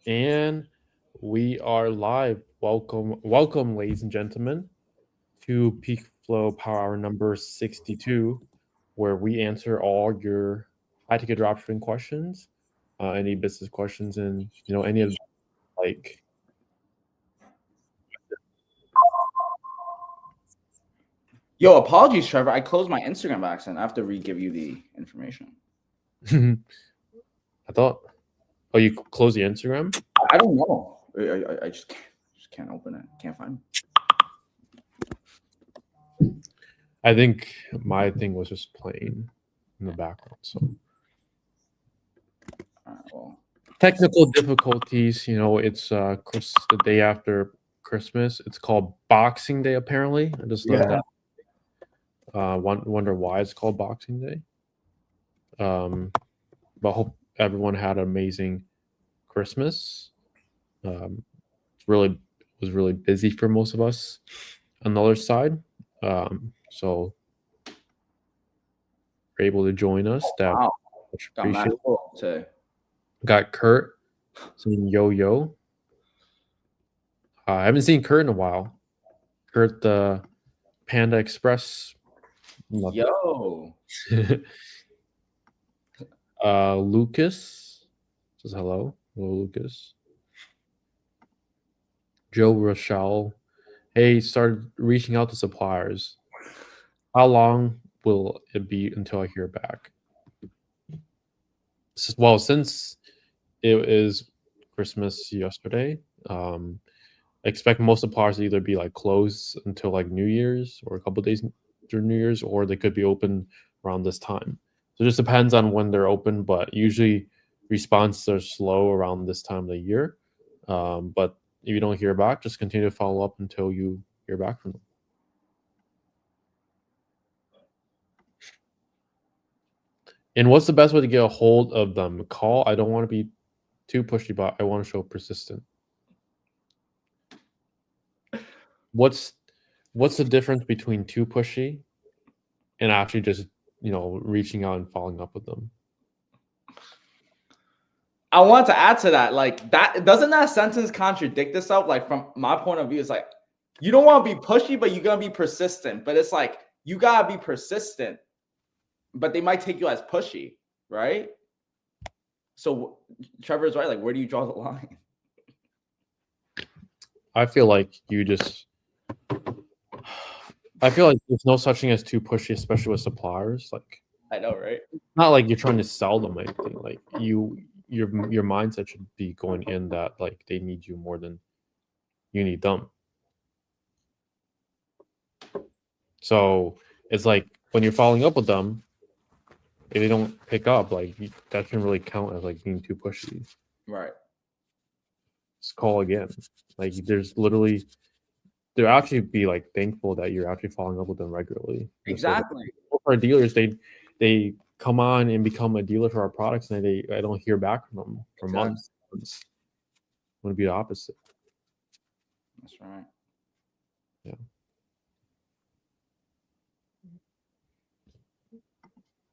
And we are live. Welcome, ladies and gentlemen, to PeakFlow Power Hour number 62, where we answer all your high-ticket dropshipping questions, any business questions, and any of like. Yo, apologies, Trevor. I closed my Instagram by accident. I have to re-give you the information. I thought. Oh, you close the Instagram? I don't know. I just can't open it. Can't find it. I think my thing was just playing in the background. So All right, well, technical difficulties. It's the day after Christmas. It's called Boxing Day. Apparently, I just learned that. Wonder why it's called Boxing Day. But hope everyone had an amazing Christmas. Really was really busy for most of us on the other side. So you're able to join us. That wow. much Got mad appreciated. cool today. Got Kurt saying yo. I haven't seen Kurt in a while. Kurt the Panda Express. Yo. Lucas says hello. Hello, Lucas. Joe Rochelle. Hey, started reaching out to suppliers. How long will it be until I hear back? Well, since it is Christmas yesterday, I expect most suppliers to either be like closed until like New Year's or a couple days during New Year's, or they could be open around this time. So it just depends on when they're open, but usually responses are slow around this time of the year. But if you don't hear back, just continue to follow up until you hear back from them. And what's the best way to get a hold of them? Call. I don't want to be too pushy, but I want to show persistent. What's the difference between too pushy and actually just reaching out and following up with them? I want to add to that. Like, that doesn't that sentence contradict itself? Like, from my point of view, it's like you don't want to be pushy, but you're gonna be persistent. But it's like you gotta be persistent, but they might take you as pushy, right? So Trevor's right. Like, where do you draw the line? I feel like there's no such thing as too pushy, especially with suppliers. Like, I know, right? not like you're trying to sell them anything. Like your mindset should be going in that like they need you more than you need them. So it's like when you're following up with them, if they don't pick up, like that shouldn't really count as like being too pushy. Right. Just call again. Like they'll actually be like thankful that you're actually following up with them regularly. Exactly. For our dealers, they come on and become a dealer for our products, and I don't hear back from them for months. It's going to be the opposite. That's right.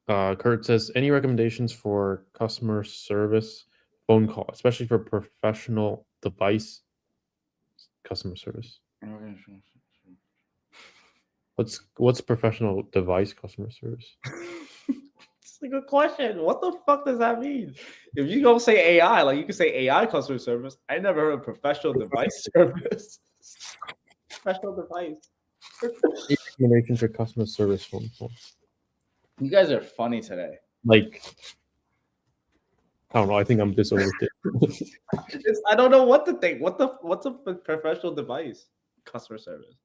Yeah. Kurt says, any recommendations for customer service phone call, especially for professional device customer service? What's professional device customer service? It's a good question. What the fuck does that mean? If you don't say AI, like you can say AI customer service. I never heard of professional device service. Professional device. Any recommendations for customer service phone call? You guys are funny today. Like, I don't know. I think I'm just overthinking. I don't know what to think. What's a professional device customer service?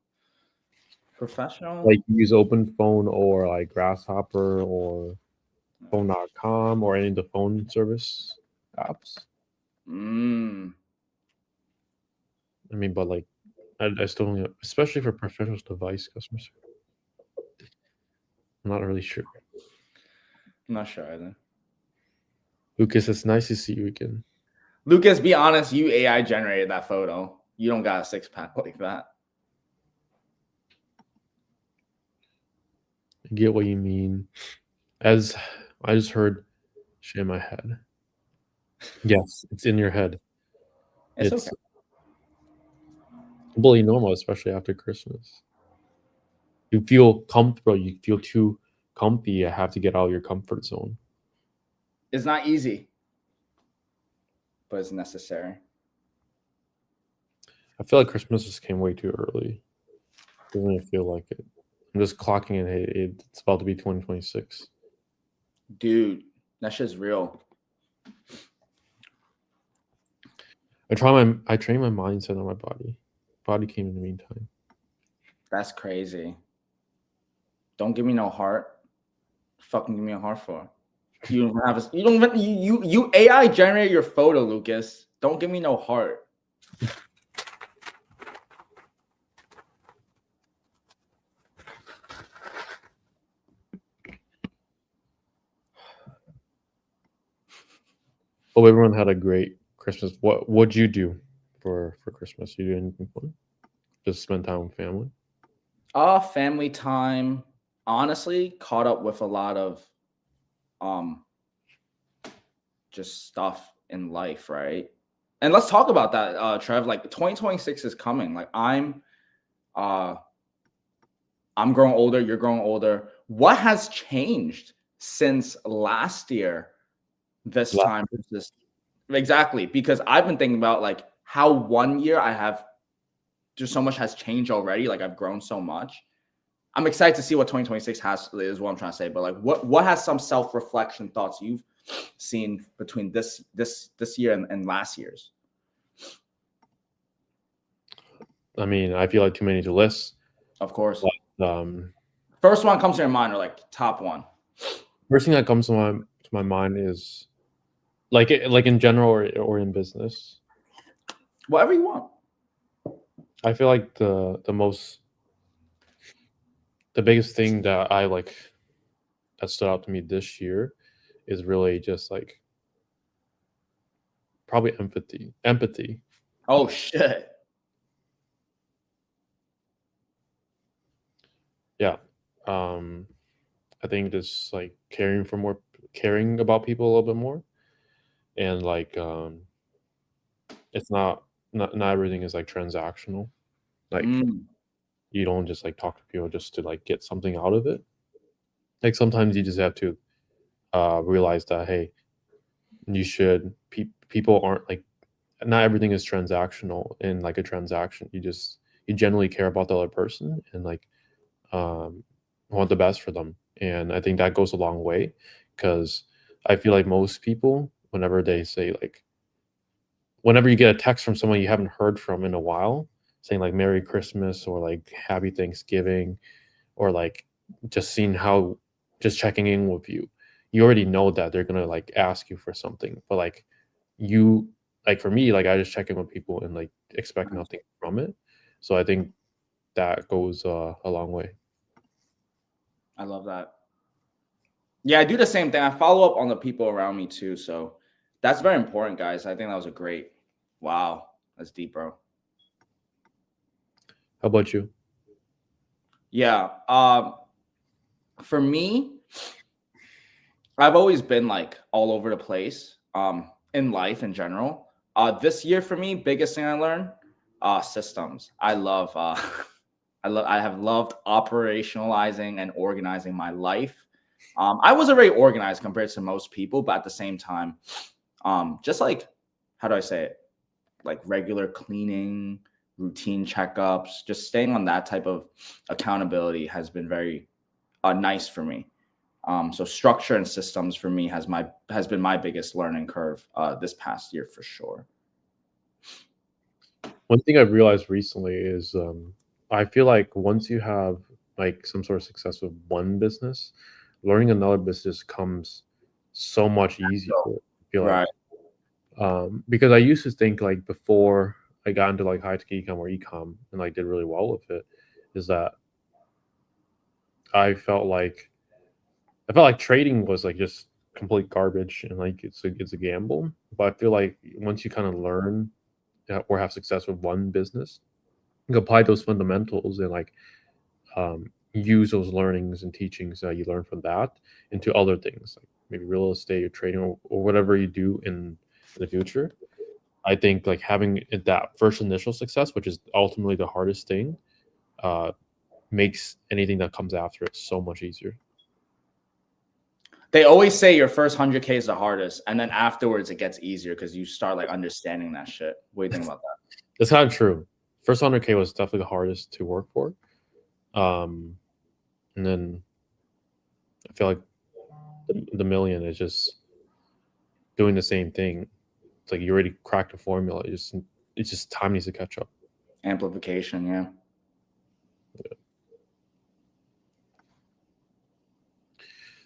Professional. Like, you use Open Phone or like Grasshopper or Phone.com or any of the phone service apps. I mean, but like, I still don't know, especially for professional device customer service. I'm not really sure. I'm not sure either. Lucas, it's nice to see you again. Lucas, be honest. You AI generated that photo. You don't got a six pack like that. I get what you mean. As I just heard shit in my head. Yes, it's in your head. It's okay. completely normal, especially after Christmas. You feel comfortable. You feel too comfy. You have to get out of your comfort zone. It's not easy, but it's necessary. I feel like Christmas just came way too early. Doesn't even feel like it. I'm just clocking in. Hey, it's about to be 2026. Dude, that shit's real. I train my mindset on my body. Body came in the meantime. That's crazy. Don't give me no heart. Fucking give me a heart for. You don't have a, you don't even you AI generate your photo, Lucas. Don't give me no heart. Hope everyone had a great Christmas. What'd you do for Christmas? You do anything fun? Just spend time with family? Family time. Honestly, caught up with a lot of um just stuff in life, right? And let's talk about that, Trev. Like 2026 is coming. Like uh I'm growing older, you're growing older. What has changed since last year, this time versus exactly? Because I've been thinking about like how 1 year I have just so much has changed already. Like I've grown so much. I'm excited to see what 2026 has is what I'm trying to say. But like what has some self-reflection thoughts you've seen between this year and last year's? I mean, I feel like too many to list. Of course. But, first one comes to your mind, or like top one? first thing that comes to my mind is like in general or in business. Whatever you want. I feel like the biggest thing that that stood out to me this year is really just like probably empathy. Oh shit. Yeah. I think just like caring about people a little bit more, and like it's not everything is like transactional. Like you don't just like talk to people just to like get something out of it. Like sometimes you just have to realize that, hey, you should people aren't like, not everything is transactional in like a transaction. You generally care about the other person and like want the best for them. And I think that goes a long way, because I feel like most people, whenever they say like, whenever you get a text from someone you haven't heard from in a while, saying like Merry Christmas or like Happy Thanksgiving, or like just checking in with you, you already know that they're gonna like ask you for something. But like you like for me, like I just check in with people and like expect nothing from it. So I think that goes a long way. I love that. Yeah, I do the same thing. I follow up on the people around me too. So that's very important, guys. I think that was a great. Wow, that's deep, bro. How about you? Yeah. For me, I've always been like all over the place. In life in general. This year for me, biggest thing I learned, systems. I love. I have loved operationalizing and organizing my life. I was already organized compared to most people, but at the same time, just like, how do I say it? Like regular cleaning, routine checkups, just staying on that type of accountability has been very nice for me. So structure and systems for me has been my biggest learning curve this past year for sure. One thing I've realized recently is I feel like once you have like some sort of success with one business, learning another business comes so much easier. I feel Right. like because I used to think like before I got into like high tech ecom or ecom and like did really well with it, is that I felt like trading was like just complete garbage and like it's a gamble. But I feel like once you kind of learn or have success with one business, you can apply those fundamentals and like use those learnings and teachings that you learn from that into other things, like maybe real estate or trading or whatever you do in the future. I think like having that first initial success, which is ultimately the hardest thing, makes anything that comes after it so much easier. They always say your first 100K is the hardest, and then afterwards it gets easier because you start like understanding that shit. What do you think about that? That's kind of true. First 100K was definitely the hardest to work for. And then I feel like the million is just doing the same thing. It's like you already cracked the formula. It's just time needs to catch up. Amplification, yeah.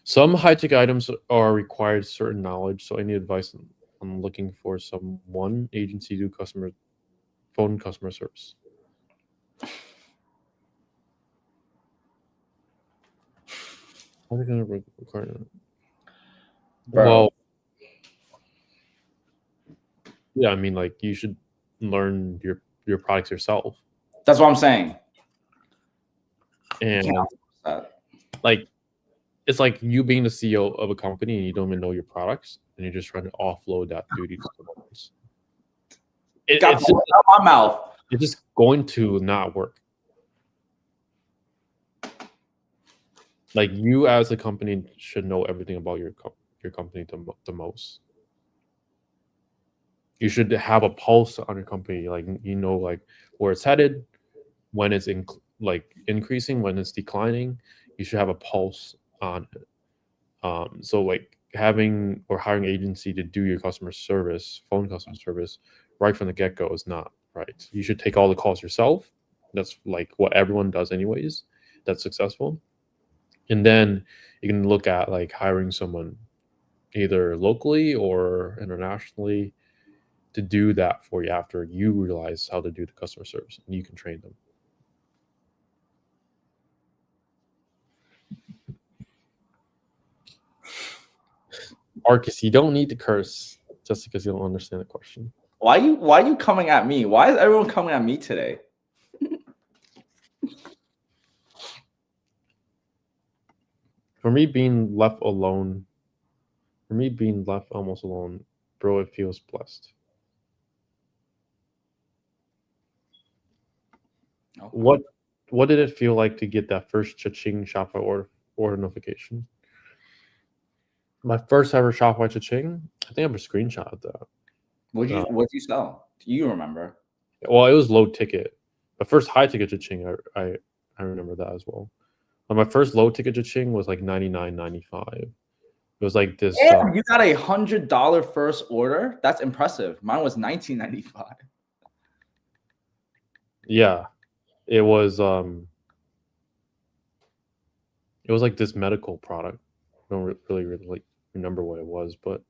Some high-tech items are required certain knowledge. So any advice on looking for one agency to do phone customer service? How are they going to require that? Bro. Well, yeah, I mean, like you should learn your products yourself. That's what I'm saying. And like it's like you being the CEO of a company and you don't even know your products and you're just trying to offload that duty to someone else. It's out my mouth. It's just going to not work. Like you as a company should know everything about your company the most. You should have a pulse on your company, like you know, like where it's headed, when it's increasing, when it's declining. You should have a pulse on it. So like having or hiring an agency to do your customer service, phone customer service, right from the get-go is not right. You should take all the calls yourself. That's like what everyone does anyways. That's successful. And then you can look at like hiring someone either locally or internationally to do that for you after you realize how to do the customer service and you can train them. Marcus, you don't need to curse just because you don't understand the question. Why are you coming at me? Why is everyone coming at me today? For me being left almost alone, bro, it feels blessed. Okay. What did it feel like to get that first cha-ching Shopify order notification? My first ever Shopify cha-ching, I think I have a screenshot of that. What'd you sell? Do you remember? Well, it was low ticket. The first high ticket cha-ching, I remember that as well. But my first low ticket cha-ching was like $99.95. It was like this. Damn, you got $100 first order? That's impressive. Mine was $19.95. Yeah, it was like this medical product. I don't really like remember what it was, but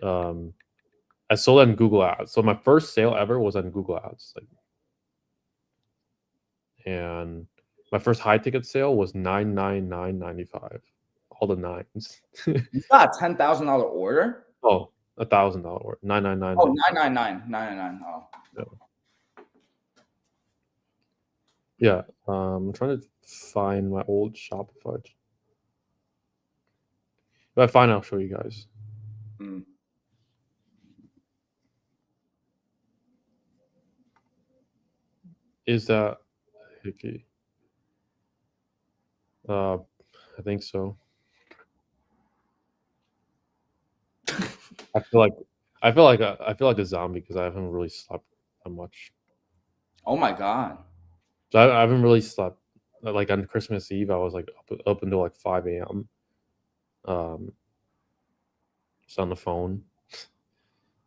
I sold it on Google Ads. So my first sale ever was on Google Ads, and my first high ticket sale was $999.95. All the nines. You got a $10,000 order? Oh, $1,000 order. $999. Oh, $999. Oh. Yeah. I'm trying to find my old Shopify. If I find it, I'll show you guys. Is that Hickey? I think so. I feel like a zombie because I haven't really slept that much. Oh my god! So I haven't really slept. Like on Christmas Eve, I was like up until like 5 a.m. Just on the phone,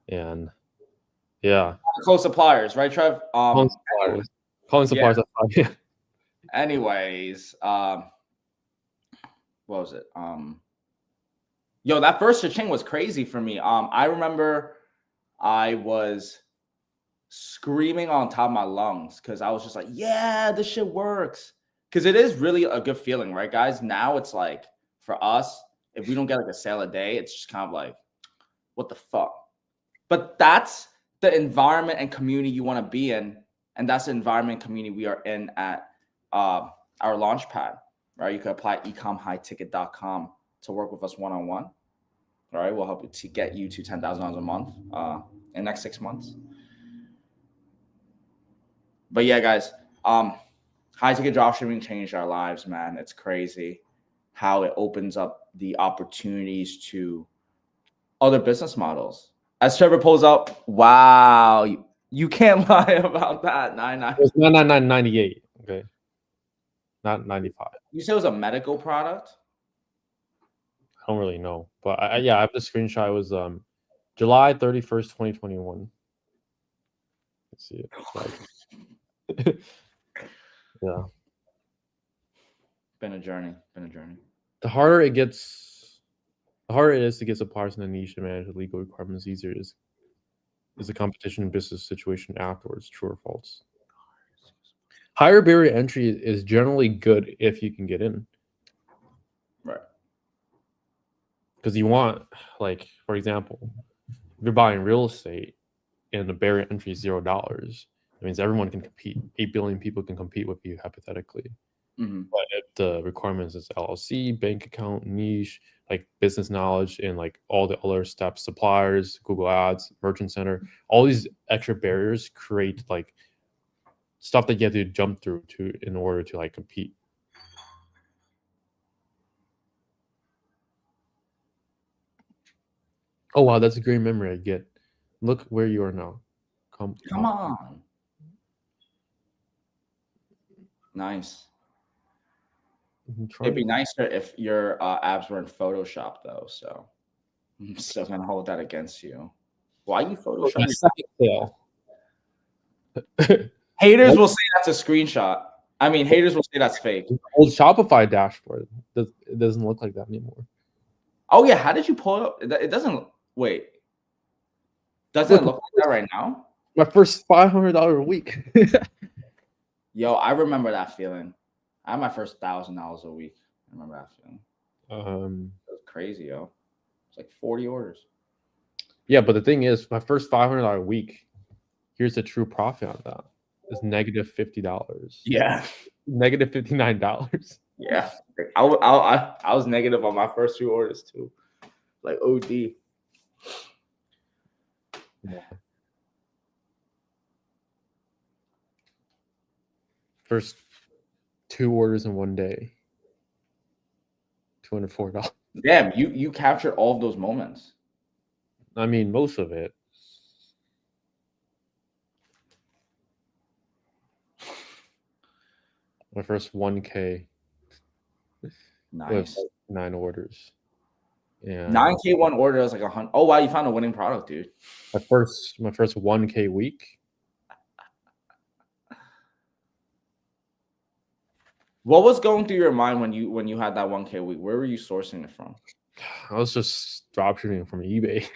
and yeah. Close suppliers, right, Trev? Calling suppliers at 5 a.m. Anyways, what was it? Yo, that first cha-ching was crazy for me. I remember I was screaming on top of my lungs because I was just like, yeah, this shit works. Because it is really a good feeling, right, guys? Now it's like, for us, if we don't get like a sale a day, it's just kind of like, what the fuck? But that's the environment and community you want to be in. And that's the environment and community we are in at our Launchpad, right? You can apply at ecomhighticket.com to work with us one-on-one. All right, we'll help you to get you to $10,000 a month in the next 6 months. But yeah, guys, high ticket dropshipping changed our lives, man. It's crazy how it opens up the opportunities to other business models. As Trevor pulls up, wow, you can't lie about that. 99. It was 99.98. Okay, not 95. You said it was a medical product. I don't really know, but yeah, I have the screenshot. It was July 31st, 2021. Let's see it. Yeah. Been a journey. The harder it is to get suppliers in a niche and manage the legal requirements, easier is the competition and business situation afterwards. True or false? Higher barrier entry is generally good if you can get in. Right. Because you want, like, for example, if you're buying real estate and the barrier entry is $0, it means everyone can compete. 8 billion people can compete with you hypothetically. Mm-hmm. But if the requirements is LLC, bank account, niche, like business knowledge, and like all the other steps, suppliers, Google Ads, Merchant Center, all these extra barriers create like stuff that you have to jump through in order to like compete. Oh wow, that's a great memory I get. Look where you are now. Come on. Nice. It'd be nicer if your abs were in Photoshop though, so I'm still gonna hold that against you. Why you Photoshop? Haters will say that's a screenshot. I mean, haters will say that's fake. Old Shopify dashboard. It doesn't look like that anymore. Oh yeah, how did you pull it up? It doesn't. Wait, doesn't it look like that right now? My first $500 a week. Yo, I remember that feeling. I had my first $1,000 a week. I remember that feeling. It was crazy, yo. It's like 40 orders. Yeah, but the thing is, my first $500 a week. Here's the true profit on that. It's negative $50. Yeah. Negative $59. Yeah. I was negative on my first 2 orders too. Like OD. Yeah. First 2 orders in one day. $204. Damn, you captured all of those moments. I mean, most of it. My first 1K. Nice. With 9 orders. Yeah. 9K one order is like 100. Oh wow, you found a winning product, dude. My first 1K week. What was going through your mind when you had that 1K week? Where were you sourcing it from? I was just dropshipping from eBay.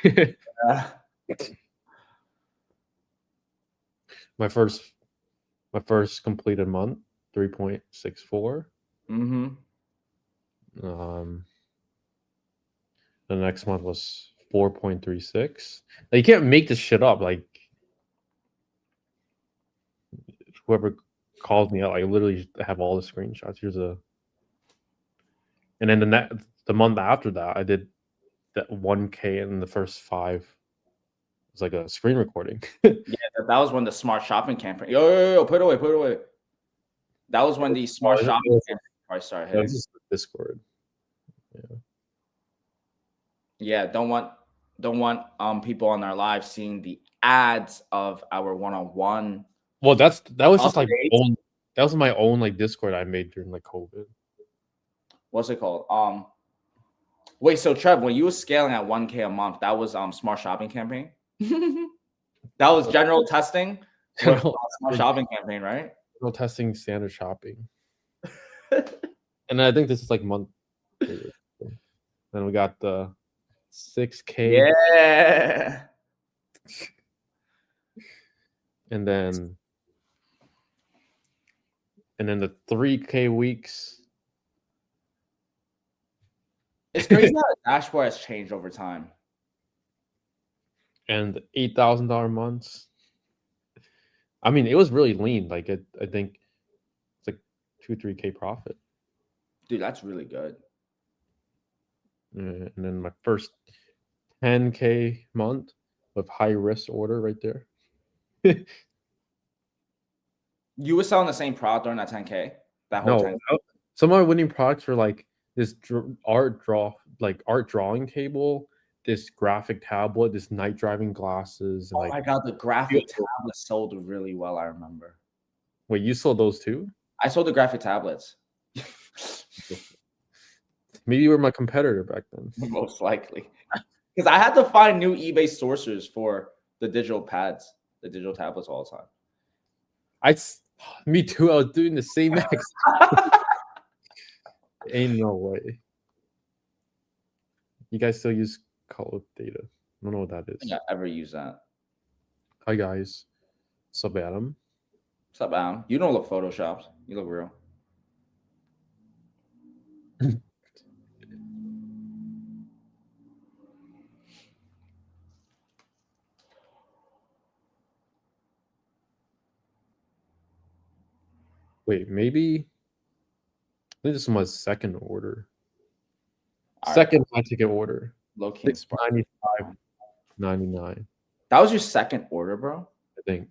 My first completed month, 3.64. Mm-hmm. The next month was 4.36. Like, you can't make this shit up. Like, whoever called me out, I literally have all the screenshots. And then the month after that, I did that 1K in the first 5. It was like a screen recording. Yeah, that was when the smart shopping campaign. Yo, put it away. That was when the smart shopping campaign started hitting. That was just Discord. Yeah. Yeah, don't want people on our live seeing the ads of our one-on-one. Well, that was just like that was my own like Discord I made during like COVID. What's it called? Wait, so Trev, when you were scaling at 1K a month, that was smart shopping campaign? That was general testing with smart shopping campaign, right? General testing, standard shopping. And I think this is like month 3. Then we got the 6K. Yeah. And then the 3K weeks. It's crazy how the dashboard has changed over time. And the $8,000 months. I mean, it was really lean. Like I think it's like 2-3K profit. Dude, that's really good. And then my first 10K month, with high risk order right there. You were selling the same product during that 10K. That whole 10K. No, some of my winning products were like this art drawing table, this graphic tablet, this night driving glasses, and Oh like. my god, the graphic tablet sold really well. I remember. Wait, you sold those too? I sold the graphic tablets. Maybe you were my competitor back then. Most likely, because I had to find new eBay sources for the digital pads, the digital tablets all the time. Me too. I was doing the same X. Ain't no way. You guys still use color data? I don't know what that is. Yeah, ever use that? Hi guys. What's up, Adam? What's up, Adam? You don't look photoshopped. You look real. Wait, maybe. I think this is my second order. All Second high ticket order. Low key inspired. $95.99. That was your second order, bro? I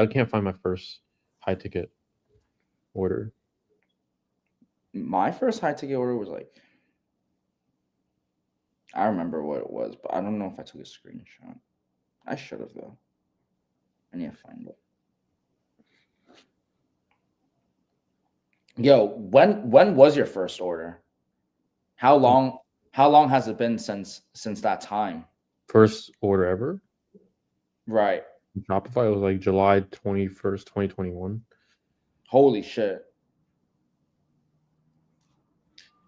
can't find my first high ticket order. My first high ticket order was like, I remember what it was, but I don't know if I took a screenshot. I should have though. I need to find it. Yo, when was your first order? How long has it been since that time? First order ever? Right. Shopify was like July 21st, 2021. Holy shit.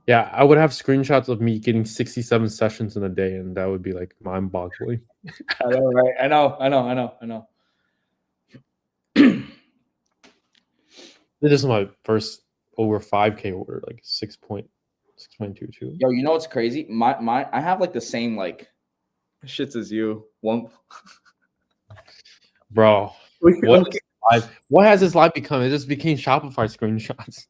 Yeah, I would have screenshots of me getting 67 sessions in a day, and that would be like mind-boggling. I know, right? I know. This is my first over 5K order, like 6.22. Yo, you know what's crazy? I have like the same like shits as you. One Bro, what has this live become? It just became Shopify screenshots.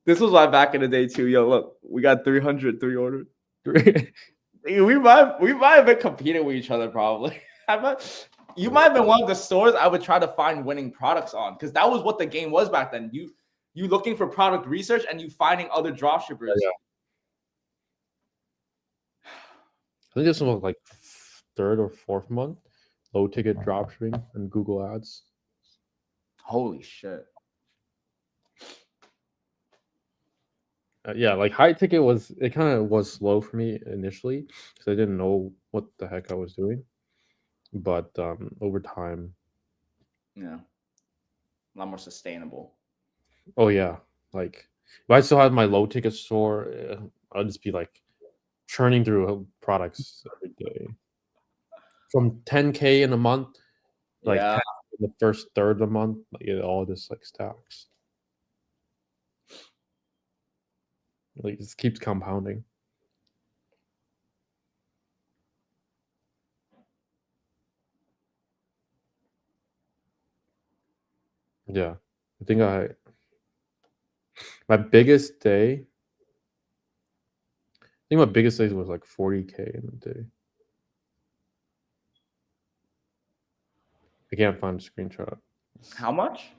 This was like back in the day too. Yo, look, we got 303 orders. we might have been competing with each other probably. You might have been one of the stores I would try to find winning products on, because that was what the game was back then. You looking for product research and you finding other dropshippers. Yeah. I think this was like third or fourth month. Low ticket dropshipping and Google Ads. Holy shit. Yeah, like high ticket it kind of was slow for me initially because I didn't know what the heck I was doing. But over time, yeah, a lot more sustainable. Oh yeah, like if I still had my low ticket store, I'll just be like churning through products every day. From 10K in a month, like 10 in the first third of the month, like it all just like stacks. Like it just keeps compounding. Yeah, I think my biggest day. I think my biggest day was like 40K in a day. I can't find a screenshot. How much?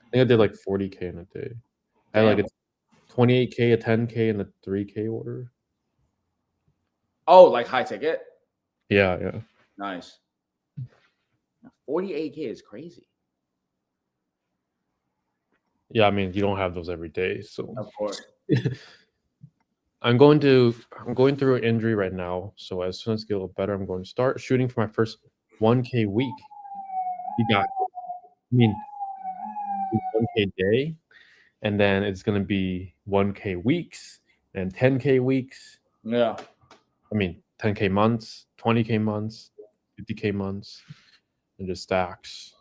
I think I did like 40K in a day. I had like a 28K, a 10K, and a 3K order. Oh, like high ticket? Yeah. Nice. 48K is crazy. Yeah, I mean, you don't have those every day, so of course. I'm going through an injury right now, so as soon as I get a little better, I'm going to start shooting for my first 1K week. You got, 1K day, and then it's gonna be 1K weeks and 10K weeks. Yeah. 10K months, 20K months, 50K months, and just stacks.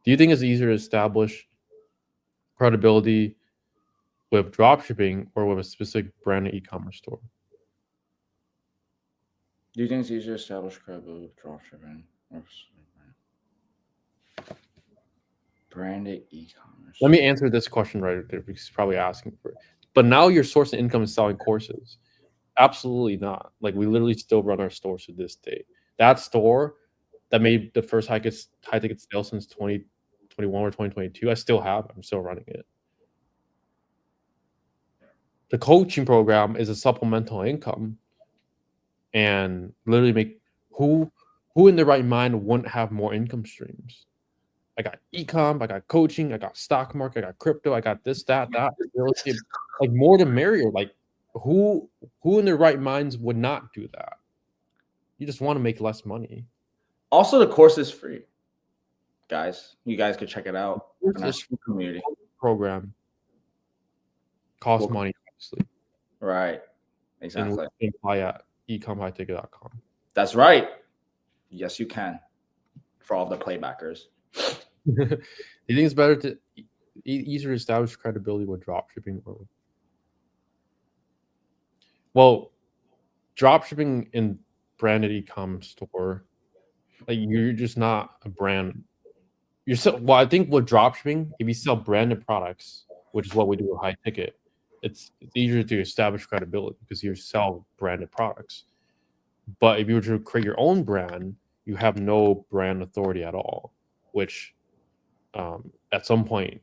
Do you think it's easier to establish credibility with dropshipping or with a specific branded e-commerce store? Do you think it's easier to establish credibility with dropshipping or branded e-commerce? Let me answer this question right there because he's probably asking for it. But now your source of income is selling courses. Absolutely not. Like we literally still run our stores to this day. That store that made the first high ticket sale since 2021 or 2022, I still have. I'm still running it. The coaching program is a supplemental income, and literally make who in their right mind wouldn't have more income streams? I got ecom, I got coaching, I got stock market, I got crypto, I got this, that, real estate. Like more the merrier. Like who in their right minds would not do that? You just want to make less money. Also, the course is free, guys. You guys could check it out. This community program costs money, obviously. Right. Exactly. And we can apply at ecomhighticket.com. That's right. Yes, you can. For all the playbackers. Do you think it's better to easier to establish credibility with dropshipping or? Well, dropshipping in branded e-com store, like you're just not a brand. You're so well. I think with dropshipping, if you sell branded products, which is what we do with high ticket, it's easier to establish credibility because you sell branded products. But if you were to create your own brand, you have no brand authority at all, which at some point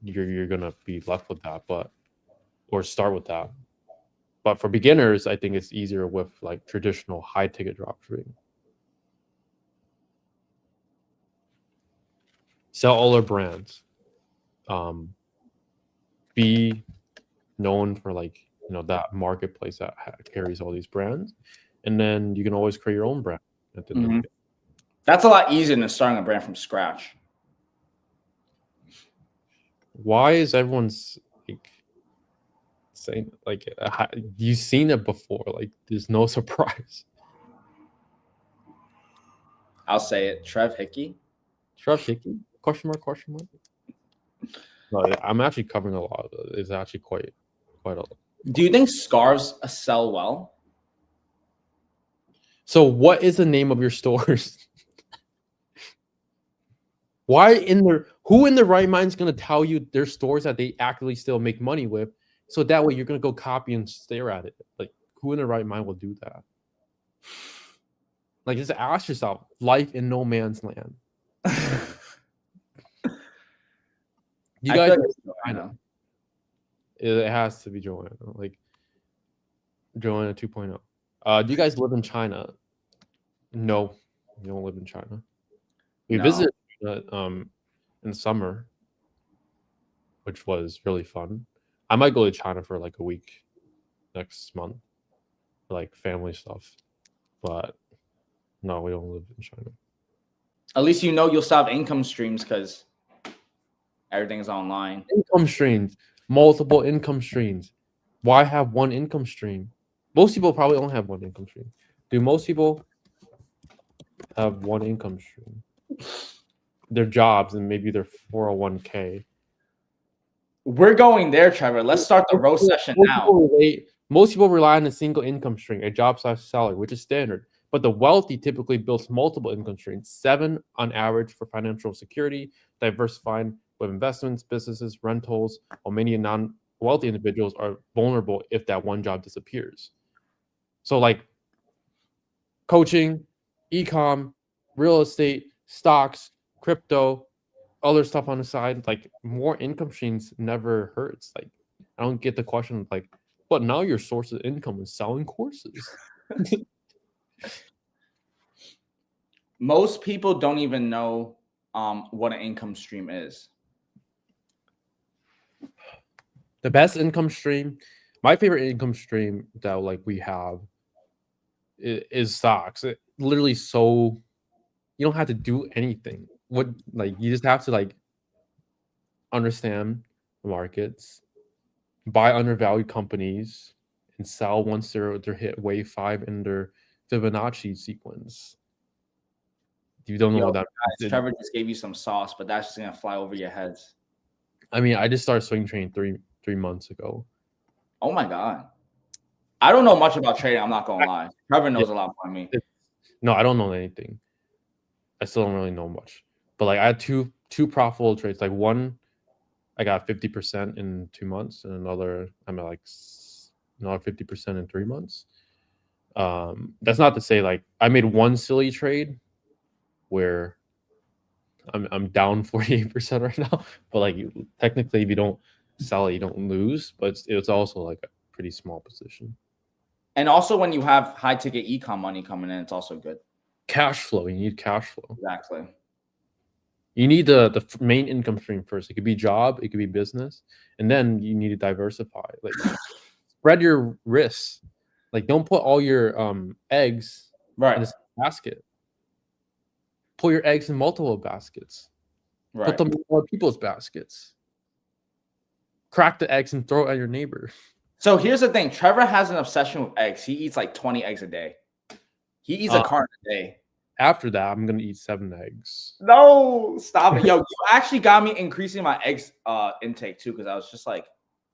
you're gonna be left with that, or start with that. But for beginners, I think it's easier with like traditional high ticket dropshipping. Sell all our brands. Be known for like that marketplace that carries all these brands, and then you can always create your own brand. That's a lot easier than starting a brand from scratch. Why is everyone's like saying like you've seen it before? Like there's no surprise. I'll say it. Trev Hickey. Trev Hickey? Question mark? No, I'm actually covering a lot of it. It's actually quite a lot. Do you think scarves sell well? So what is the name of your stores? Who in their right mind is going to tell you their stores that they actually still make money with? So that way you're going to go copy and stare at it. Like who in their right mind will do that? Like just ask yourself, life in no man's land. You guys, I know. It has to be Joanna. Like Joanna 2.0. Do you guys live in China? No, we don't live in China. We visited in summer, which was really fun. I might go to China for like a week next month, for like family stuff. But no, we don't live in China. At least you'll still have income streams because everything's online. Income streams, multiple income streams. Why have one income stream? Most people probably only have one income stream. Do most people have one income stream? Their jobs and maybe their 401k. We're going there, Trevor. Let's start the roast session now. Most people rely on a single income stream, a job/salary, which is standard. But the wealthy typically builds multiple income streams, 7 on average for financial security, diversifying with investments, businesses, rentals, while many non-wealthy individuals are vulnerable if that one job disappears. So like coaching, e-com, real estate, stocks, crypto, other stuff on the side, like more income streams never hurts. Like I don't get the question like, but now your source of income is selling courses. Most people don't even know what an income stream is. The best income stream, my favorite income stream that like we have is stocks. It literally so you don't have to do anything. What like you just have to like understand the markets, buy undervalued companies, and sell once they're hit wave 5 in their Fibonacci sequence. You don't know what that means. Trevor just gave you some sauce, but that's just gonna fly over your heads. I mean, I just started swing trading three months ago. Oh my god. I don't know much about trading, I'm not gonna lie. Trevor knows a lot more than me. No, I don't know anything. I still don't really know much. But like I had two profitable trades. Like one I got 50% in 2 months, and another I'm at like another 50% in 3 months. That's not to say like I made one silly trade where I'm down 48% right now, but like technically if you don't sell it, you don't lose, but it's also like a pretty small position. And also when you have high ticket ecom money coming in, it's also good. Cash flow, you need cash flow. Exactly. You need the main income stream first. It could be job, it could be business, and then you need to diversify. Like spread your risks. Like don't put all your eggs in Right. this basket. Put your eggs in multiple baskets. Put Right. them in other people's baskets. Crack the eggs and throw it at your neighbor. So here's the thing. Trevor has an obsession with eggs. He eats like 20 eggs a day. He eats a carton a day. After that, I'm gonna eat 7 eggs. No, stop it. Yo, you actually got me increasing my eggs intake too, because I was just like,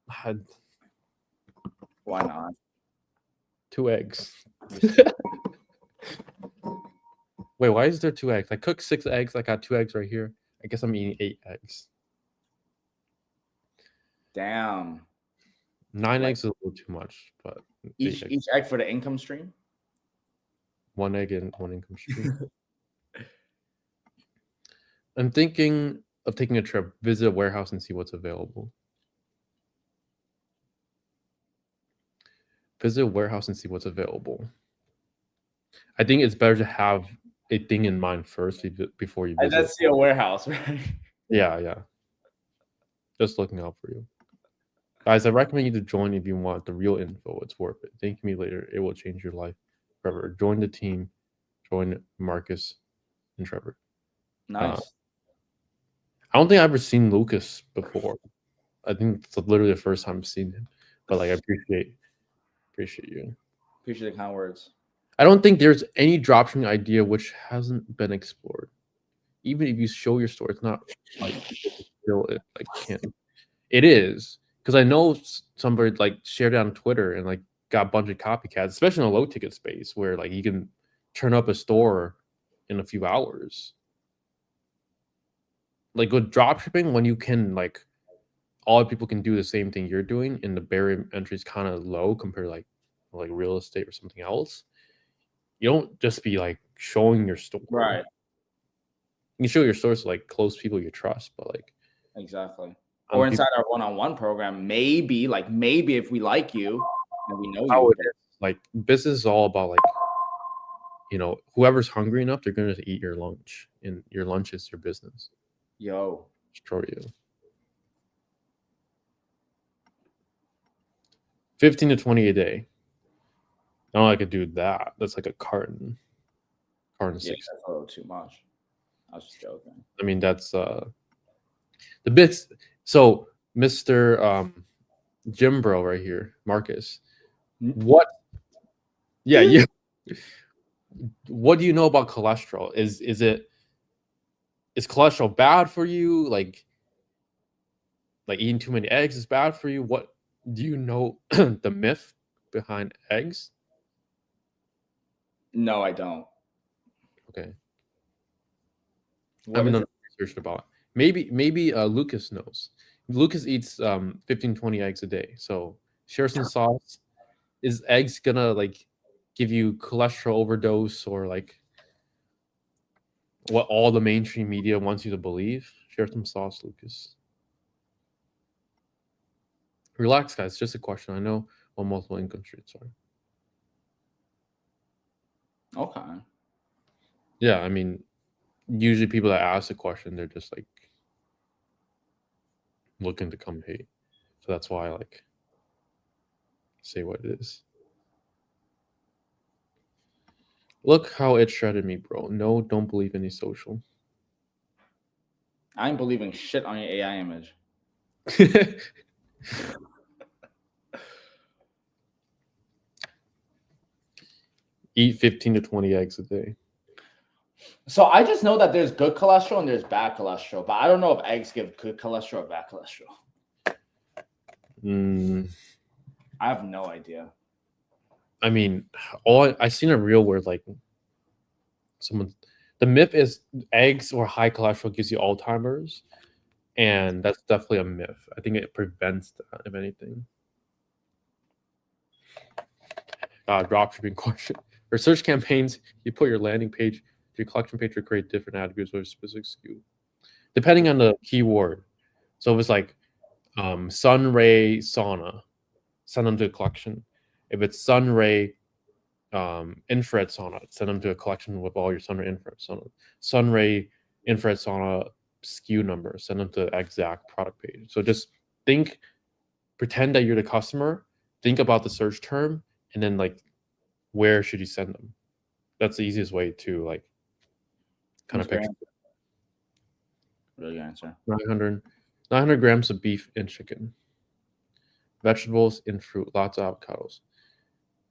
I had why not? 2 eggs. Wait, why is there 2 eggs? I cooked 6 eggs. I got 2 eggs right here. I guess I'm eating 8 eggs. Damn. 9 eggs is a little too much, but Each egg for the income stream? 1 egg and 1 income stream. I'm thinking of taking a trip, visit a warehouse, and see what's available. Visit a warehouse and see what's available. I think it's better to have a thing in mind first before you visit. And then see a warehouse, right? Yeah. Just looking out for you. Guys, I recommend you to join if you want the real info. It's worth it. Thank me later. It will change your life forever. Join the team. Join Marcus and Trevor. Nice. I don't think I've ever seen Lucas before. I think it's literally the first time I've seen him. But like I appreciate you. Appreciate the kind words. I don't think there's any dropshipping idea which hasn't been explored. Even if you show your store, it's not like still it like can't. It is because I know somebody like shared it on Twitter and like got a bunch of copycats, especially in a low ticket space where like you can turn up a store in a few hours. Like with dropshipping, when you can like all people can do the same thing you're doing, and the barrier entry is kind of low compared to like real estate or something else. You don't just be like showing your store. Right. You can show your stores to like close people you trust, but like exactly. Or inside our one-on-one program, maybe if we like you and we know you. Like business is all about like, you know, whoever's hungry enough, they're gonna eat your lunch, and your lunch is your business. Yo, destroy you. 15 to 20 a day. I don't know I could do that. That's like a carton. Yeah, that's a little too much. I was just joking. I mean, that's the bits. So, Mr. Jim Bro right here, Marcus. What? Yeah, you. What do you know about cholesterol? Is cholesterol bad for you? Like eating too many eggs is bad for you? What do you know the myth behind eggs? No, I don't. Okay. I haven't done research about it. Maybe Lucas knows. Lucas eats 15, 20 eggs a day. So share some thoughts. Is eggs gonna like give you cholesterol overdose or like what all the mainstream media wants you to believe? Share some thoughts, Lucas. Relax, guys. It's just a question. I know what multiple income streams are. Okay. Yeah, I mean, usually people that ask the question, they're just like looking to come hate. So that's why I like say what it is. Look how it shredded me, bro. No, don't believe any social. I ain't believing shit on your AI image. Eat 15 to 20 eggs a day. So I just know that there's good cholesterol and there's bad cholesterol, but I don't know if eggs give good cholesterol or bad cholesterol. I have no idea. I mean, I seen a reel where like the myth is eggs or high cholesterol gives you Alzheimer's, and that's definitely a myth. I think it prevents that, if anything. dropshipping question. For search campaigns, you put your landing page to your collection page to create different attributes with a specific SKU, depending on the keyword. So if it's like sun ray sauna, send them to a collection. If it's sun ray infrared sauna, send them to a collection with all your sun ray infrared sauna. Sun ray infrared sauna SKU number, send them to the exact product page. So just pretend that you're the customer, think about the search term, and then like where should you send them? That's the easiest way to like kind of picture. Really good answer. 900 grams of beef and chicken. Vegetables and fruit, lots of avocados.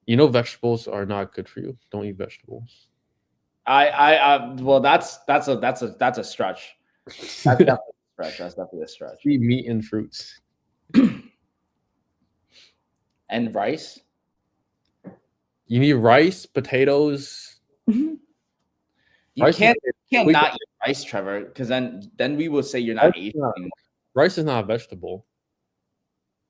You know vegetables are not good for you. Don't eat vegetables. Well, that's a stretch. That's definitely a stretch. That's definitely a stretch. Eat meat and fruits. And rice. You need rice, potatoes. You can't not eat rice, Trevor, because then we will say you're not Asian anymore. Rice is not a vegetable.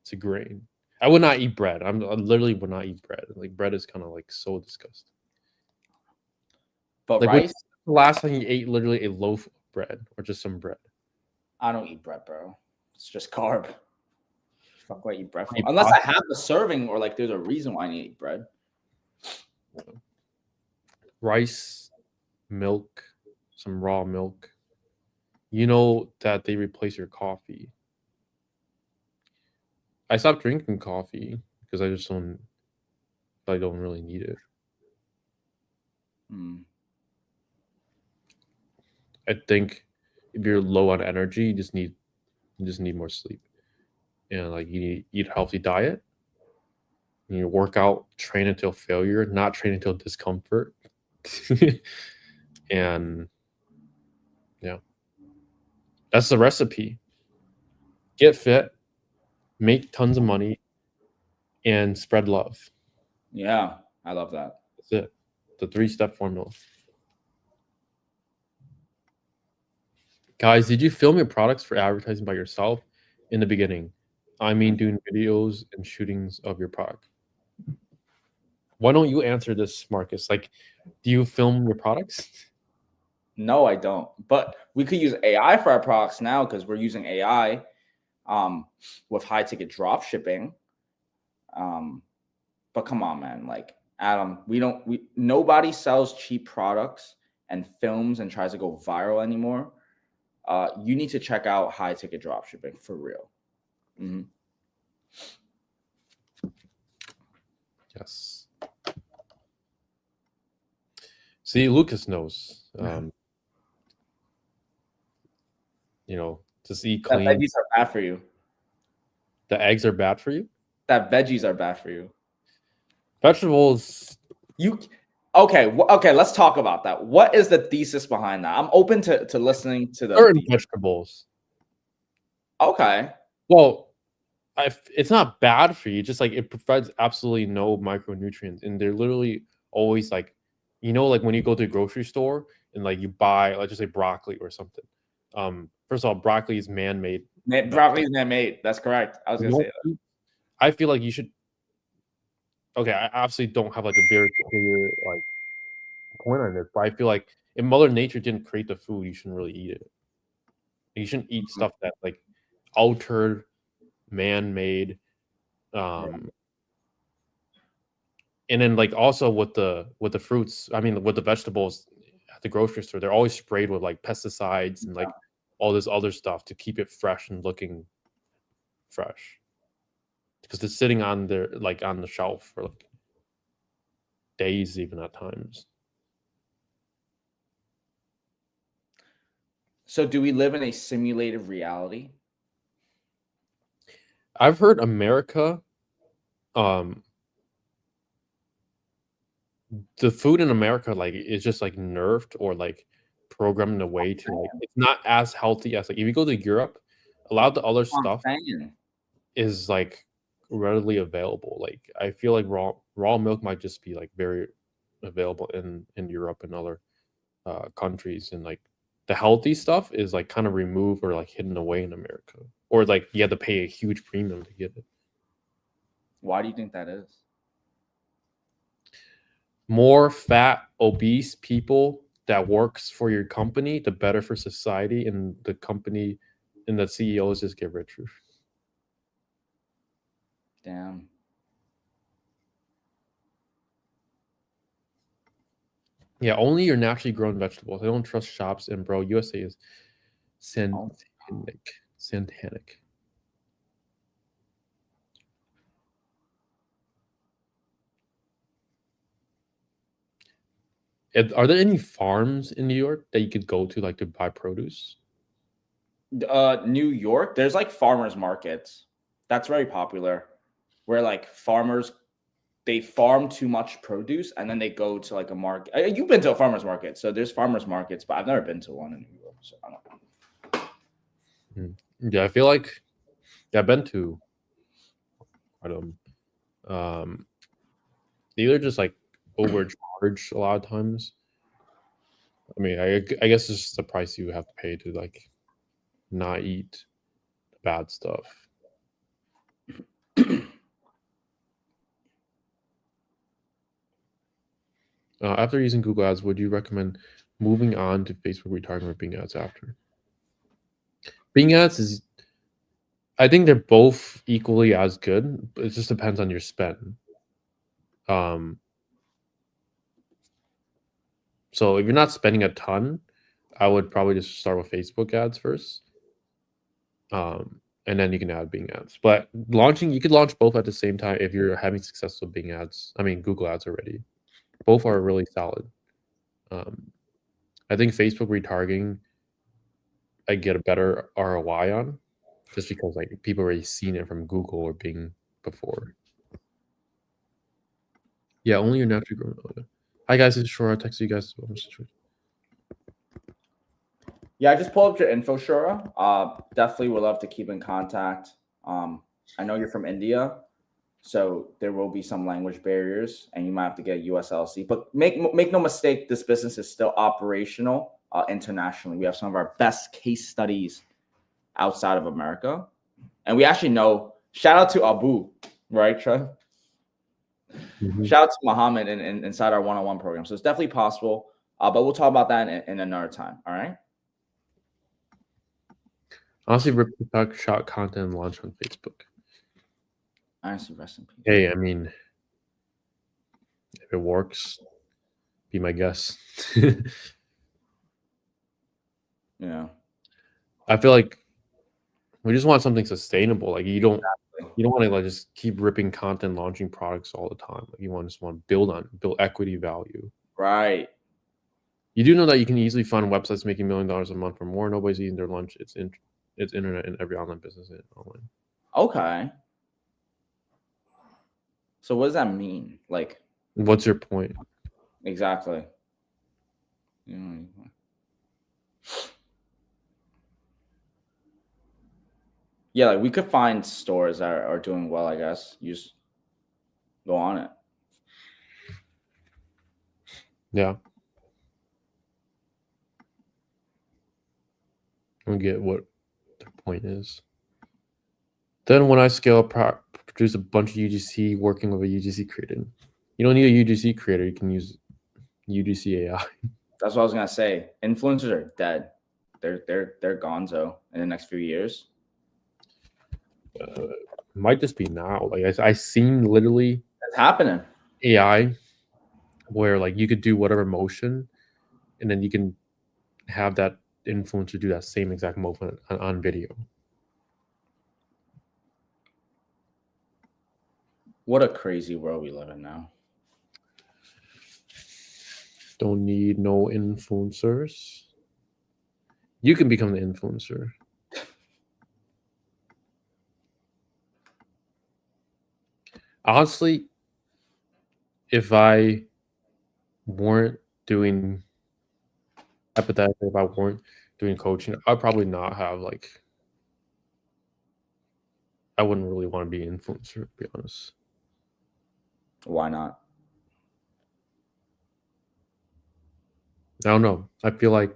It's a grain. I would not eat bread. I literally would not eat bread. Like bread is kind of like so disgusting. But like, rice. The last time you ate literally a loaf of bread or just some bread? I don't eat bread, bro. It's just carb. Fuck, what I eat bread for? Unless I have a serving or like there's a reason why I need to eat bread. Rice, milk, some raw milk. You know that they replace your coffee. I stopped drinking coffee because I don't really need it. I think if you're low on energy, you just need more sleep. And like you need to eat a healthy diet. And you work out, train until failure, not train until discomfort. And yeah. That's the recipe. Get fit, make tons of money, and spread love. Yeah, I love that. That's it. The 3-step formula. Guys, did you film your products for advertising by yourself in the beginning? I mean, doing videos and shootings of your product. Why don't you answer this, Marcus? Like, do you film your products? No, I don't. But we could use AI for our products now because we're using AI with high ticket drop shipping. But come on, man. Like, Adam, nobody sells cheap products and films and tries to go viral anymore. You need to check out high ticket drop shipping for real. Yes. See, Lucas knows. Just eat clean. That veggies are bad for you. The eggs are bad for you? That veggies are bad for you. Vegetables. Okay, let's talk about that. What is the thesis behind that? I'm open to listening to the certain vegetables. Okay. Well, it's not bad for you. Just like it provides absolutely no micronutrients, and they're literally always like, like when you go to a grocery store and like you buy, let's just say broccoli or something. First of all, broccoli is man-made. Broccoli is man-made. That's correct. I was gonna say that. I feel like you should. Okay, I absolutely don't have like a very clear like point on this, but I feel like if Mother Nature didn't create the food, you shouldn't really eat it. You shouldn't eat stuff that like altered, man-made, and then like also with the fruits, I mean with the vegetables at the grocery store, they're always sprayed with like pesticides and like all this other stuff to keep it fresh and looking fresh. Because it's sitting on there like on the shelf for like days even at times. So do we live in a simulated reality? I've heard America, the food in America like is just like nerfed or like programmed in a way to like it's not as healthy as like if you go to Europe, a lot of the other stuff is like readily available. Like I feel like raw milk might just be like very available in Europe and other countries, and like the healthy stuff is like kind of removed or like hidden away in America, or like you have to pay a huge premium to get it. Why do you think that is? more fat, obese people that works for your company, the better for society, and the company and the CEOs just get richer. Damn. Yeah, only your naturally grown vegetables. I don't trust shops, and bro, USA is satanic. Are there any farms in New York that you could go to, like, to buy produce? New York, there's like farmers markets. That's very popular, where like farmers, they farm too much produce and then they go to like a market. You've been to a farmers market, so there's farmers markets, but I've never been to one in New York, so I don't know. Yeah, I feel like I've been to they're just like overcharged a lot of times. I mean, I guess it's just the price you have to pay to like not eat bad stuff. After using Google Ads, would you recommend moving on to Facebook retargeting or Bing Ads after? Bing Ads is, I think they're both equally as good, but it just depends on your spend. So if you're not spending a ton, I would probably just start with Facebook ads first. And then you can add Bing ads. But you could launch both at the same time if you're having success with Bing ads. I mean, Google ads already. Both are really solid. I think Facebook retargeting, I get a better ROI on, just because like people already seen it from Google or Bing before. Yeah, only your naturally grown. Hi guys, it's Shora. I texted you guys. Yeah, I just pulled up your info, Shura. Definitely would love to keep in contact. I know you're from India, so there will be some language barriers, and you might have to get a USLC. But make no mistake, this business is still operational internationally. We have some of our best case studies outside of America, and we actually know. Shout out to Abu, right, Trev? Mm-hmm. Shout out to Muhammad inside our one-on-one program. So it's definitely possible, but we'll talk about that in another time. All right. Honestly, rip TikTok shot content and launch on Facebook. Honestly, rest in peace. Hey, I mean, if it works, be my guest. Yeah. I feel like we just want something sustainable. Like you don't want to like just keep ripping content, launching products all the time. Like you just want to build equity value. Right. You do know that you can easily find websites making $1 million a month or more. Nobody's eating their lunch. It's internet and every online business is online. Okay. So what does that mean? Like, what's your point? Exactly. Yeah, like we could find stores that are doing well, I guess. You just go on it. Yeah. I don't get what the point is. Then when I scale up, produce a bunch of UGC working with a UGC creator. You don't need a UGC creator. You can use UGC AI. That's what I was gonna say. Influencers are dead. They're gonzo in the next few years. Might just be now. Like I seen literally it's happening. AI where like you could do whatever motion, and then you can have that influencer do that same exact movement on video. What a crazy world we live in now. Don't need no influencers. You can become the influencer. Honestly, if I weren't doing, hypothetically, if I weren't doing coaching, I'd probably not have like, I wouldn't really want to be an influencer, to be honest. Why not? I don't know. I feel like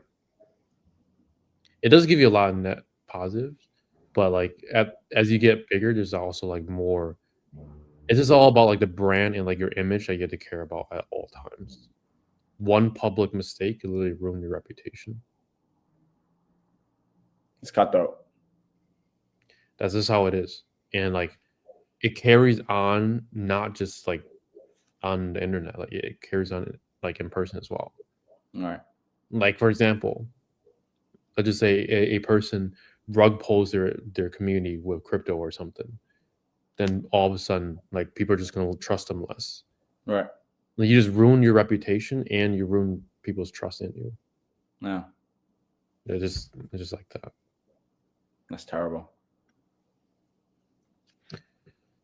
it does give you a lot of net positives, but like as you get bigger, there's also like more It's just all about like the brand and like your image that you have to care about at all times. One public mistake could literally ruin your reputation. It's cutthroat. That's just how it is. And like it carries on not just like on the internet, like it carries on like in person as well. All right. Like for example, let's just say a person rug pulls their community with crypto or something. Then all of a sudden, like people are just gonna trust them less. Right. Like, you just ruin your reputation and you ruin people's trust in you. Yeah. It's just like that. That's terrible. I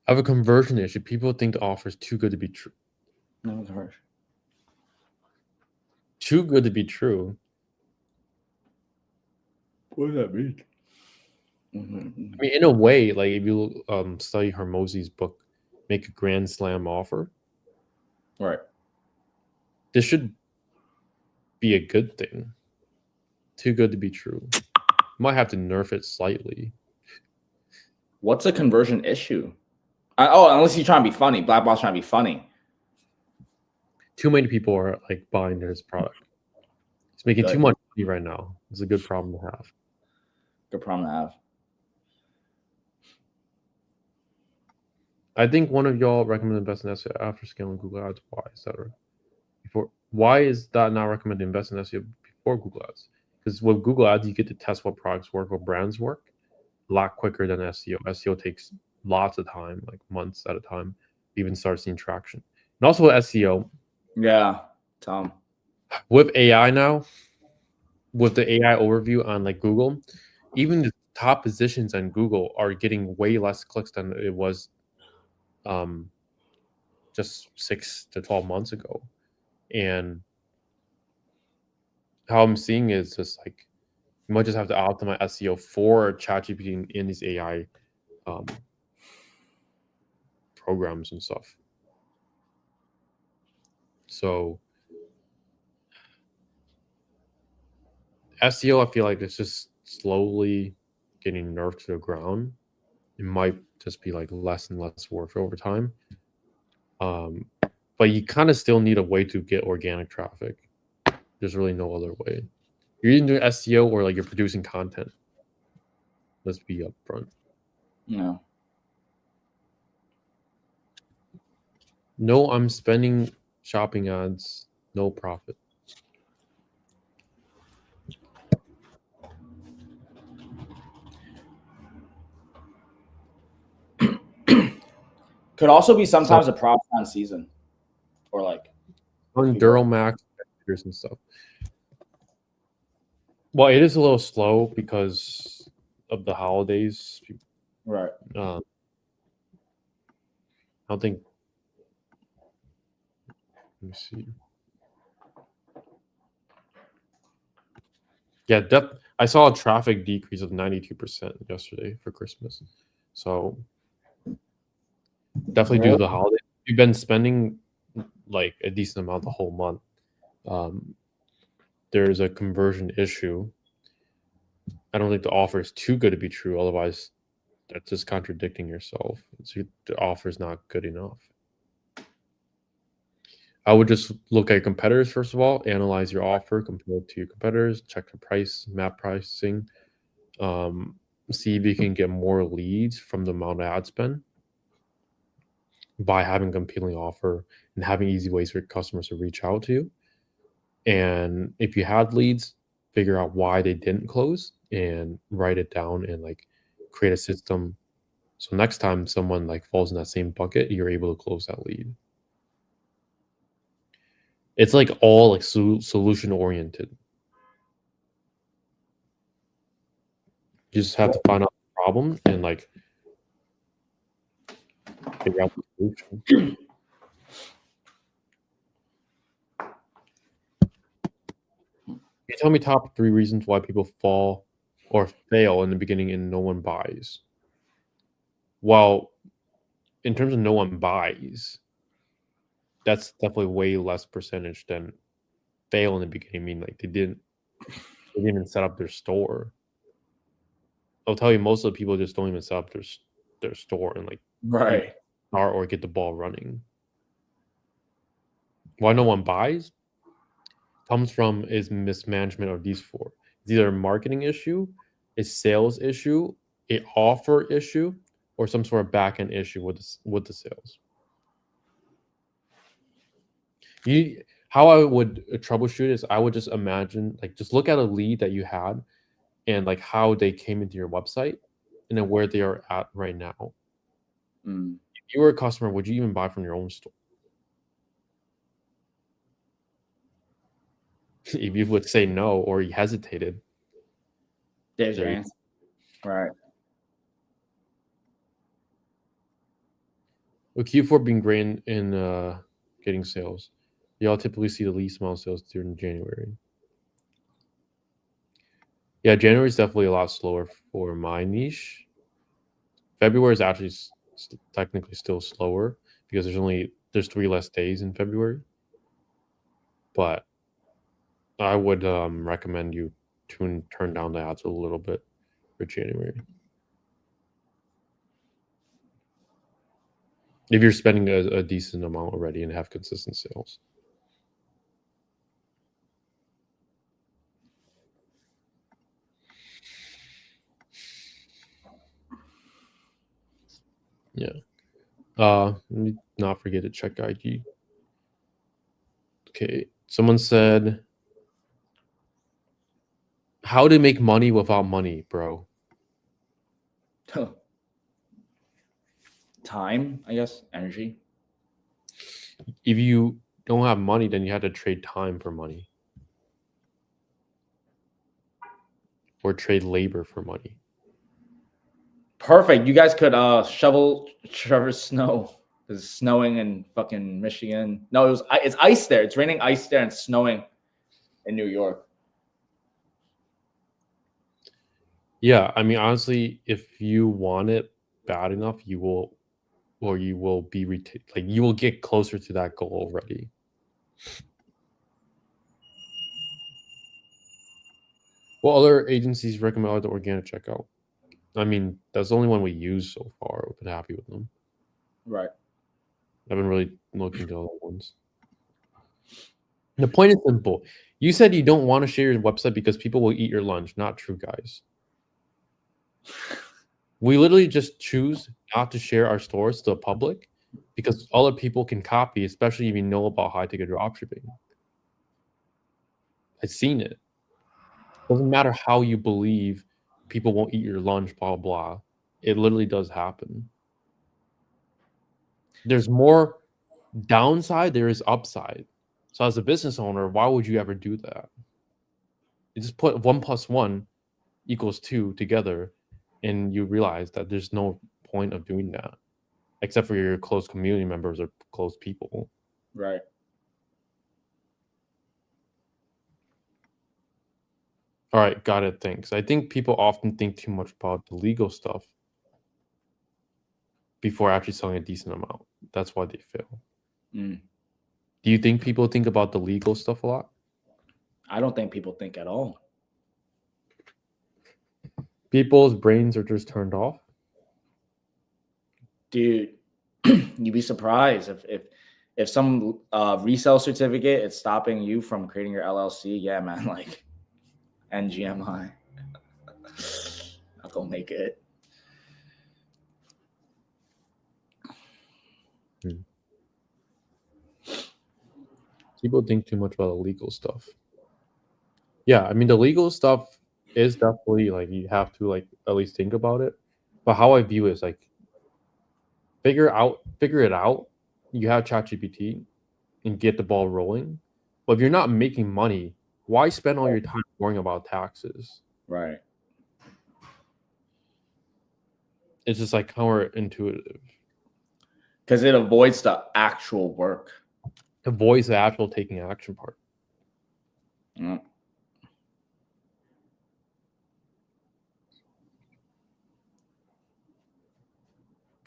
have a conversion issue. People think the offer is too good to be true. No conversion. Too good to be true. What does that mean? I mean, in a way, like if you study Hormozi's book, Make a Grand Slam Offer, Right. this should be a good thing. Too good to be true. Might have to nerf it slightly. What's a conversion issue? Unless you're trying to be funny. Black Ball's trying to be funny. Too many people are like buying his product. He's making too much money right now. It's a good problem to have. Good problem to have. I think one of y'all recommended invest in SEO after scaling Google Ads. Why is that? Why is that not recommended invest in SEO before Google Ads? Because with Google Ads, you get to test what products work, what brands work, a lot quicker than SEO. SEO takes lots of time, like months at a time, to even start seeing traction. And also with SEO, yeah, Tom. With AI now, with the AI overview on like Google, even the top positions on Google are getting way less clicks than it was just 6 to 12 months ago. And how I'm seeing is just like you might just have to optimize SEO for ChatGPT in these AI programs and stuff. So SEO, I feel like it's just slowly getting nerfed to the ground. It might just be like less and less worth over time. But you kind of still need a way to get organic traffic. There's really no other way. You're either doing SEO or like you're producing content. Let's be upfront. No. No, I'm spending shopping ads, no profit. Could also be sometimes a prop on season, or like on Duramax and stuff. Well, it is a little slow because of the holidays. Right. I don't think. Let me see. Yeah, I saw a traffic decrease of 92% yesterday for Christmas. So definitely due to the holiday. We've been spending like a decent amount the whole month. There's a conversion issue. I don't think the offer is too good to be true. Otherwise, that's just contradicting yourself. So the offer is not good enough. I would just look at your competitors first of all, analyze your offer compared to your competitors, check the price, map pricing, see if you can get more leads from the amount of ad spend by having a compelling offer and having easy ways for customers to reach out to you. And if you had leads, figure out why they didn't close and write it down and like create a system. So next time someone like falls in that same bucket, you're able to close that lead. It's like all like solution oriented. You just have to find out the problem and like figure out the solution. Can you tell me top 3 reasons why people fall or fail in the beginning and no one buys? Well, in terms of no one buys, that's definitely way less percentage than fail in the beginning. I mean, like they didn't even set up their store. I'll tell you, most of the people just don't even set up their store and like right. start or get the ball running. Why no one buys comes from is mismanagement of these four. It's either a marketing issue, a sales issue, a offer issue, or some sort of back-end issue with the sales. How I would troubleshoot is I would just imagine, like, just look at a lead that you had and like how they came into your website and then where they are at right now. If you were a customer, would you even buy from your own store? If you would say no or you hesitated, there's your answer. Right. With Q4 being great in getting sales, y'all typically see the least amount of sales during January. Yeah, January is definitely a lot slower for my niche. February is actually technically still slower because there's 3 less days in February. But I would recommend you turn down the ads a little bit for January. If you're spending a decent amount already and have consistent sales. Yeah. Let me not forget to check IG. Okay. Someone said, how to make money without money, bro? Time, I guess. Energy. If you don't have money, then you have to trade time for money. Or trade labor for money. Perfect. You guys could shovel Trevor's snow. It's snowing in fucking Michigan. No, it's ice there. It's raining ice there and snowing in New York. Yeah, I mean, honestly, if you want it bad enough, you will be like you will get closer to that goal already. What other agencies recommend the organic checkout? I mean, that's the only one we use so far. We've been happy with them. Right. I haven't really looked into other ones. The point is simple. You said you don't want to share your website because people will eat your lunch. Not true, guys. We literally just choose not to share our stores to the public because other people can copy, especially if you know about high-ticket dropshipping. I've seen it. Doesn't matter how you believe people won't eat your lunch, blah, blah. It literally does happen. There's more downside, there is upside. So as a business owner, why would you ever do that? You just put 1 + 1 = 2 together, and you realize that there's no point of doing that, except for your close community members or close people. Right. All right, got it. Thanks. I think people often think too much about the legal stuff before actually selling a decent amount. That's why they fail. Do you think people think about the legal stuff a lot? I don't think people think at all. People's brains are just turned off. Dude, you'd be surprised if some resale certificate is stopping you from creating your LLC. Yeah, man, like NGMI. Not gonna make it. People think too much about the legal stuff. Yeah, I mean, the legal stuff is definitely like you have to like at least think about it. But how I view it is like figure it out. You have ChatGPT and get the ball rolling. But if you're not making money, why spend all your time worrying about taxes? Right. It's just like counterintuitive. Because it avoids the actual work. Avoids the actual taking action part.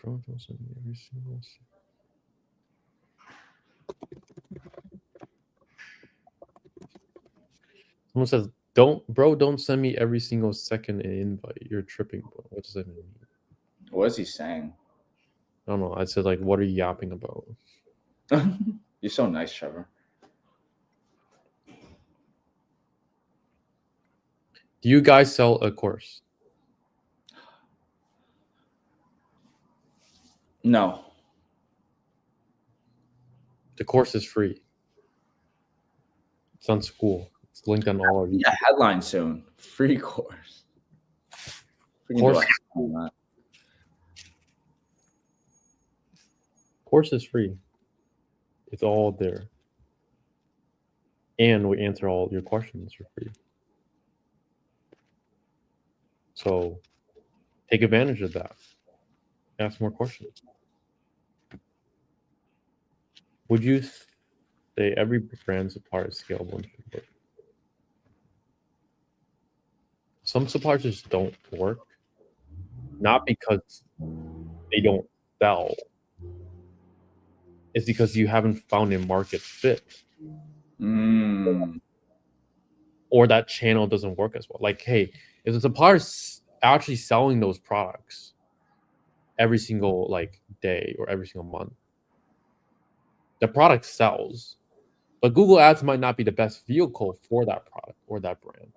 Every single Someone says, don't send me every single second an invite. You're tripping, bro. What does that mean? What is he saying? I don't know. I said like, what are you yapping about? You're so nice, Trevor. Do you guys sell a course? No. The course is free. It's on school. It's linked on all of you. Yeah, headline soon. Free course. We can do a Course, headline on that. course is free. It's all there. And we answer all your questions for free. So take advantage of that. Ask more questions. Would you say every brand supplier is scalable and should work? Some suppliers just don't work, not because they don't sell. It's because you haven't found a market fit, or that channel doesn't work as well. Like, hey, if the supplier's actually selling those products every single like day or every single month, the product sells, but Google Ads might not be the best vehicle for that product or that brand.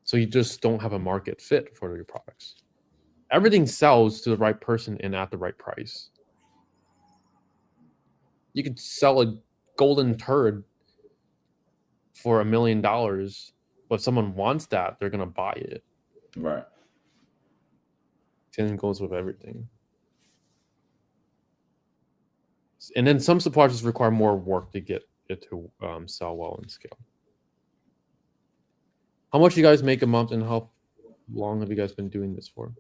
So you just don't have a market fit for your products. Everything sells to the right person and at the right price. You could sell a golden turd for $1 million, but if someone wants that, they're gonna buy it. Right. Same goes with everything. And then some suppliers just require more work to get it to sell well and scale. How much do you guys make a month, and how long have you guys been doing this for?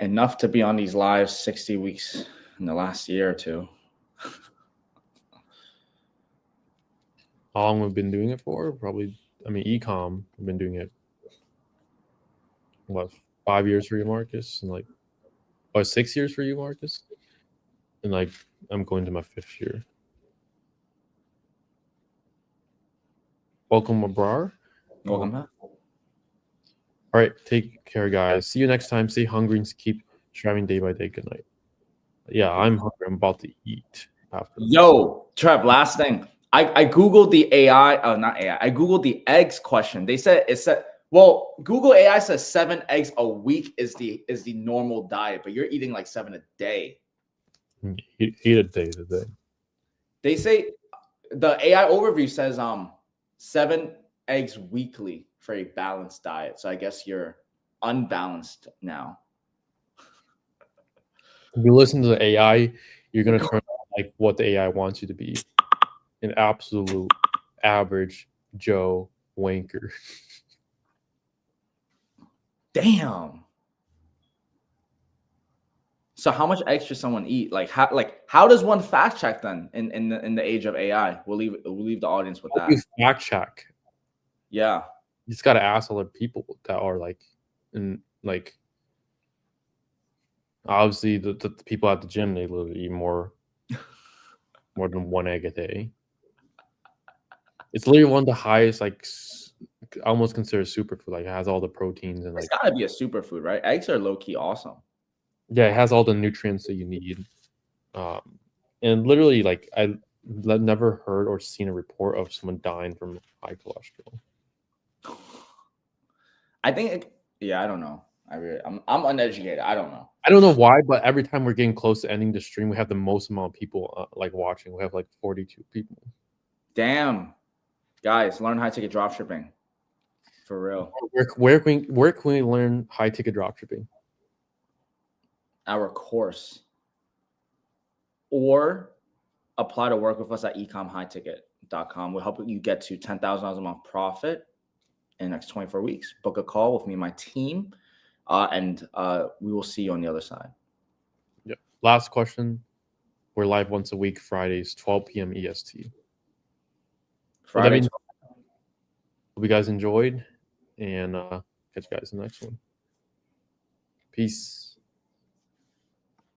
Enough to be on these lives 60 weeks in the last year or two. How long have we been doing it for? Probably, I mean, ecom, we've been doing it, what, 5 years for you, Marcus? And like, 6 years for you, Marcus? And like, I'm going to my 5th year. Welcome, Abrar. Welcome back. All right, take care, guys. See you next time. Stay hungry and keep striving day by day. Good night. Yeah, I'm hungry. I'm about to eat after this. Yo, Trev, last thing. I Googled the AI, not AI. I Googled the eggs question. They said well, Google AI says 7 eggs a week is the normal diet, but you're eating like 7 a day. Eat a day today. They say the AI overview says 7 eggs weekly for a balanced diet. So I guess you're unbalanced now. If you listen to the AI, you're gonna turn out like what the AI wants you to be. An absolute average Joe wanker. Damn. So how much eggs should someone eat? How does one fact check then in the age of AI? We'll leave the audience with that. You fact check. Yeah. You just gotta ask other people that are like, and like, obviously the people at the gym, they literally eat more than 1 egg a day. It's literally one of the highest, like, almost considered superfood. Like, it has all the proteins and like, It's gotta be a superfood, right? Eggs are low key awesome. yeah, it has all the nutrients that you need. And literally, like, I've never heard or seen a report of someone dying from high cholesterol. I think, I don't know. I'm uneducated. I don't know. I don't know why, but every time we're getting close to ending the stream, we have the most amount of people like watching. We have like 42 people. Damn, guys, learn high ticket dropshipping. For real. Where can we learn high ticket dropshipping? Our course, or apply to work with us at ecomhighticket.com. We'll help you get to $10,000 a month profit in the next 24 weeks. Book a call with me and my team, and we will see you on the other side. Yep. Last question. We're live once a week, Fridays, 12 p.m. EST. Friday. Hope you guys enjoyed, and catch you guys in the next one. Peace.